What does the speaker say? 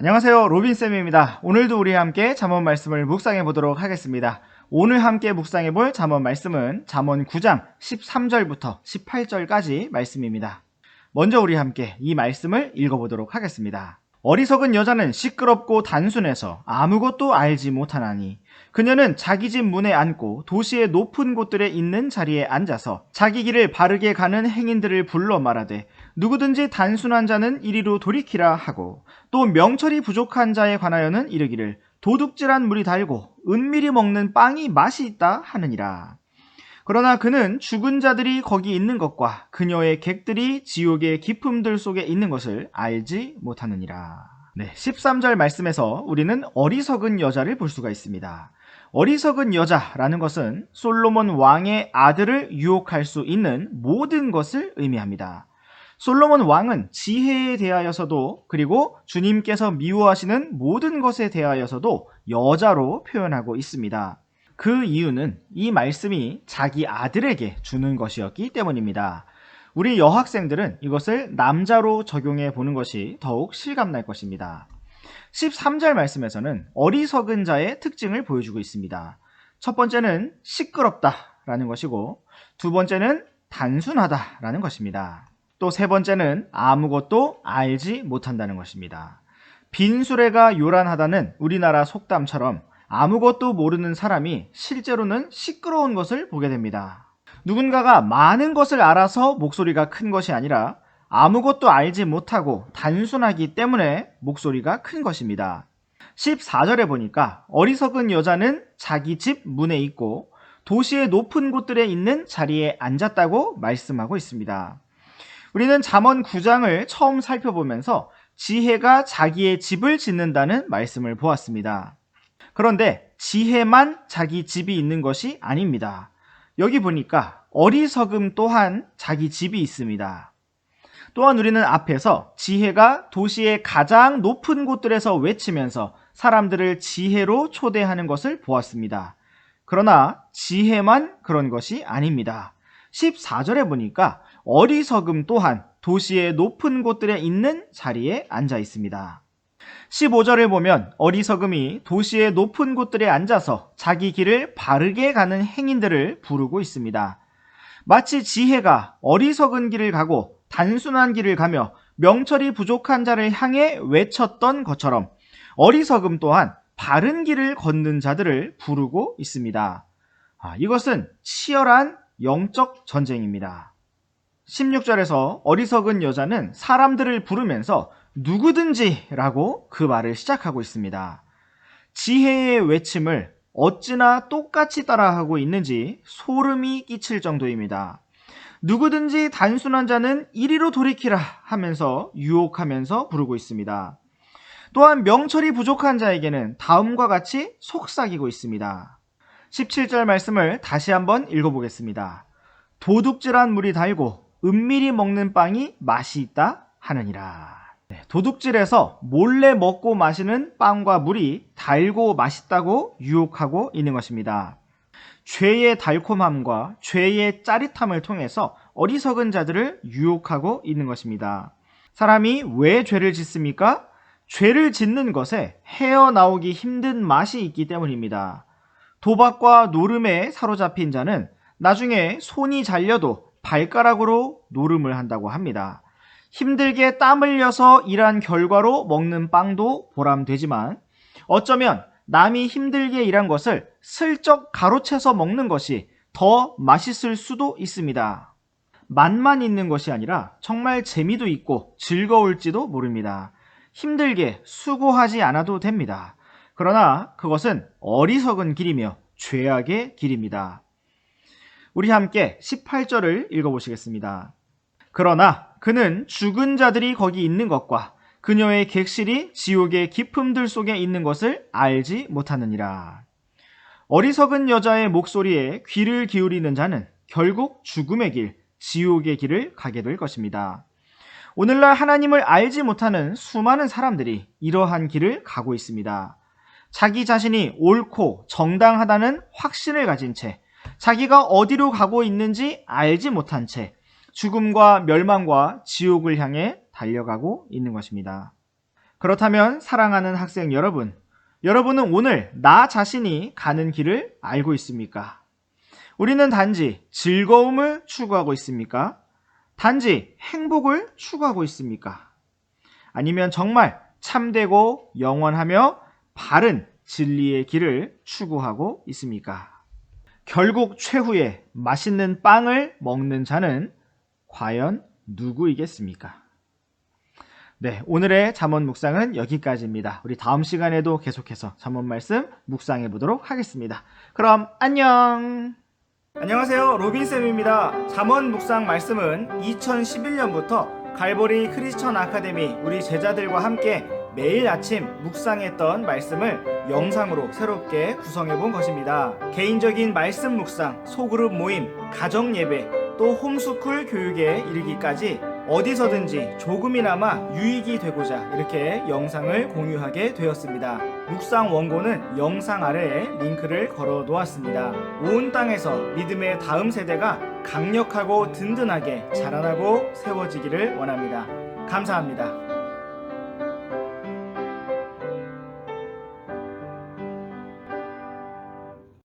안녕하세요, 로빈쌤입니다. 오늘도 우리와 함께 잠언 말씀을 묵상해 보도록 하겠습니다. 오늘 함께 묵상해 볼 잠언 말씀은 잠언 9장 13절부터 18절까지 말씀입니다. 먼저 우리 함께 이 말씀을 읽어보도록 하겠습니다. 어리석은 여자는 시끄럽고 단순해서 아무것도 알지 못하나니 그녀는 자기 집 문에 앉고 도시의 높은 곳들에 있는 자리에 앉아서 자기 길을 바르게 가는 행인들을 불러 말하되 누구든지 단순한 자는 이리로 돌이키라 하고 또 명철이 부족한 자에 관하여는 이르기를 도둑질한 물이 달고 은밀히 먹는 빵이 맛이 있다 하느니라. 그러나 그는 죽은 자들이 거기 있는 것과 그녀의 객들이 지옥의 깊음들 속에 있는 것을 알지 못하느니라. 13절 말씀에서 우리는 어리석은 여자를 볼 수가 있습니다. 어리석은 여자라는 것은 솔로몬 왕의 아들을 유혹할 수 있는 모든 것을 의미합니다. 솔로몬 왕은 지혜에 대하여서도 그리고 주님께서 미워하시는 모든 것에 대하여서도 여자로 표현하고 있습니다. 그 이유는 이 말씀이 자기 아들에게 주는 것이었기 때문입니다. 우리 여학생들은 이것을 남자로 적용해 보는 것이 더욱 실감날 것입니다. 13절 말씀에서는 어리석은 자의 특징을 보여주고 있습니다. 첫 번째는 시끄럽다라는 것이고 두 번째는 단순하다라는 것입니다. 또 세 번째는 아무것도 알지 못한다는 것입니다. 빈수레가 요란하다는 우리나라 속담처럼 아무것도 모르는 사람이 실제로는 시끄러운 것을 보게 됩니다. 누군가가 많은 것을 알아서 목소리가 큰 것이 아니라 아무것도 알지 못하고 단순하기 때문에 목소리가 큰 것입니다. 14절에 보니까 어리석은 여자는 자기 집 문에 있고 도시의 높은 곳들에 있는 자리에 앉았다고 말씀하고 있습니다. 우리는 잠언 9장을 처음 살펴보면서 지혜가 자기의 집을 짓는다는 말씀을 보았습니다. 그런데 지혜만 자기 집이 있는 것이 아닙니다. 여기 보니까 어리석음 또한 자기 집이 있습니다. 또한 우리는 앞에서 지혜가 도시의 가장 높은 곳들에서 외치면서 사람들을 지혜로 초대하는 것을 보았습니다. 그러나 지혜만 그런 것이 아닙니다. 14절에 보니까 어리석음 또한 도시의 높은 곳들에 있는 자리에 앉아 있습니다. 15절을 보면 어리석음이 도시의 높은 곳들에 앉아서 자기 길을 바르게 가는 행인들을 부르고 있습니다. 마치 지혜가 어리석은 길을 가고 단순한 길을 가며 명철이 부족한 자를 향해 외쳤던 것처럼 어리석음 또한 바른 길을 걷는 자들을 부르고 있습니다. 이것은 치열한 영적 전쟁입니다. 16절에서 어리석은 여자는 사람들을 부르면서 누구든지 라고 그 말을 시작하고 있습니다. 지혜의 외침을 어찌나 똑같이 따라하고 있는지 소름이 끼칠 정도입니다. 누구든지 단순한 자는 이리로 돌이키라 하면서 유혹하면서 부르고 있습니다. 또한 명철이 부족한 자에게는 다음과 같이 속삭이고 있습니다. 17절 말씀을 다시 한번 읽어보겠습니다. 도둑질한 물이 달고 은밀히 먹는 빵이 맛이 있다 하느니라. 도둑질해서 몰래 먹고 마시는 빵과 물이 달고 맛있다고 유혹하고 있는 것입니다. 죄의 달콤함과 죄의 짜릿함을 통해서 어리석은 자들을 유혹하고 있는 것입니다. 사람이 왜 죄를 짓습니까? 죄를 짓는 것에 헤어나오기 힘든 맛이 있기 때문입니다. 도박과 노름에 사로잡힌 자는 나중에 손이 잘려도 발가락으로 노름을 한다고 합니다. 힘들게 땀 흘려서 일한 결과로 먹는 빵도 보람되지만 어쩌면 남이 힘들게 일한 것을 슬쩍 가로채서 먹는 것이 더 맛있을 수도 있습니다. 맛만 있는 것이 아니라 정말 재미도 있고 즐거울지도 모릅니다. 힘들게 수고하지 않아도 됩니다. 그러나 그것은 어리석은 길이며 죄악의 길입니다. 우리 함께 18절을 읽어보시겠습니다. 그러나 그는 죽은 자들이 거기 있는 것과 그녀의 객실이 지옥의 깊음들 속에 있는 것을 알지 못하느니라. 어리석은 여자의 목소리에 귀를 기울이는 자는 결국 죽음의 길, 지옥의 길을 가게 될 것입니다. 오늘날 하나님을 알지 못하는 수많은 사람들이 이러한 길을 가고 있습니다. 자기 자신이 옳고 정당하다는 확신을 가진 채 자기가 어디로 가고 있는지 알지 못한 채 죽음과 멸망과 지옥을 향해 달려가고 있는 것입니다. 그렇다면 사랑하는 학생 여러분, 여러분은 오늘 나 자신이 가는 길을 알고 있습니까? 우리는 단지 즐거움을 추구하고 있습니까? 단지 행복을 추구하고 있습니까? 아니면 정말 참되고 영원하며 바른 진리의 길을 추구하고 있습니까? 결국 최후의 맛있는 빵을 먹는 자는 과연 누구이겠습니까? 네, 오늘의 잠언 묵상은 여기까지입니다. 우리 다음 시간에도 계속해서 잠언 말씀 묵상해 보도록 하겠습니다. 그럼 안녕! 안녕하세요, 로빈쌤입니다. 잠언 묵상 말씀은 2011년부터 갈보리 크리스천 아카데미 우리 제자들과 함께 매일 아침 묵상했던 말씀을 영상으로 새롭게 구성해 본 것입니다. 개인적인 말씀 묵상, 소그룹 모임, 가정 예배, 또 홈스쿨 교육에 이르기까지 어디서든지 조금이나마 유익이 되고자 이렇게 영상을 공유하게 되었습니다. 묵상 원고는 영상 아래에 링크를 걸어 놓았습니다. 온 땅에서 믿음의 다음 세대가 강력하고 든든하게 자라나고 세워지기를 원합니다. 감사합니다.